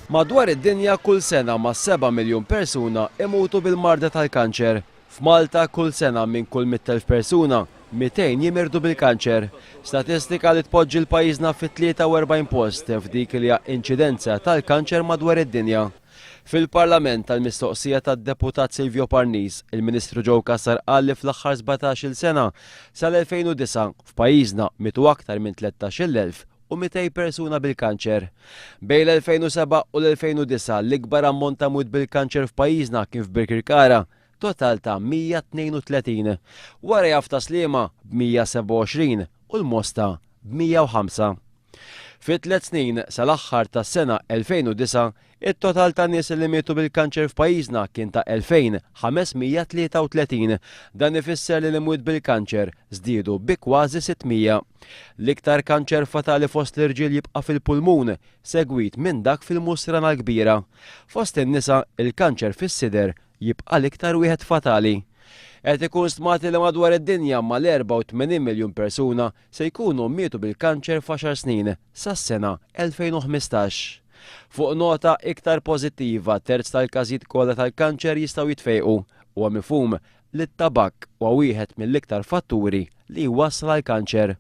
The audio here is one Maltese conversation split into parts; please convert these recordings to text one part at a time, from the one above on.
Madwar id-dinja kull sena ma' 7 miljun persuna imutu bil-marda tal-kanċer. F'Malta kull sena minn kull 100,000 persuna 200 jimirdu bil-kanċer. Statistika li tpoġġi l-pajjiżna fit-43 post f'dik li hija inċidenza tal-kanċer madwar id-dinja. Fil-Parlament tal-mistoqsija tad-deputat Silvio Parnis, il-Ministru Joe Kasar qal li fl-aħħar 17-il sena sal-2009 f'pajjiżna mitu aktar minn 13,000 u 200 persuna bil-kanċer. Bejn l-2007 u l-2009 l-ikbar ammont ta' mut bil-kanċer f'pajjiżna kien f'Birkirkara, total ta' 132. Wara jafta Sliema b'127 u l-Mosta b'105. Fit-3 snin sal-aħħar tas-sena 2009, it-total ta' nies li mietu bil-kanċer f'pajjiżna kien ta' 2533. Dan ifisser li l-imwiet bil-kanċer żdiedu bi kważi 600. L-iktar kanċer fatali fost l-irġiel jibqa' fil-pulmun, segwit minn dak fil-musrana l-kbira. Fost in-nisa il-kanċer fis-sider jibqa' l-iktar wieħed fatali. Qed ikun stmati li madwar id-dinja mal-84 miljun persuna se jkunu mietu bil-kanċer f'10 snin sas-sena 2015. Fuq nota iktar pożittiva, terz tal-każijiet kollha tal-kanċer jistgħu jitfejqu huwa mifhum li t-tabak huwa wieħed mill-iktar fatturi li jwassal għal kanċer.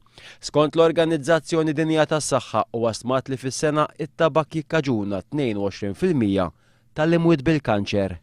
Skont l-Organizzazzjoni Dinjija tas-Saħħa huwa stmat li fis-sena it-tabak jikkaġuna 22% tal-imwiet bil-kanċer.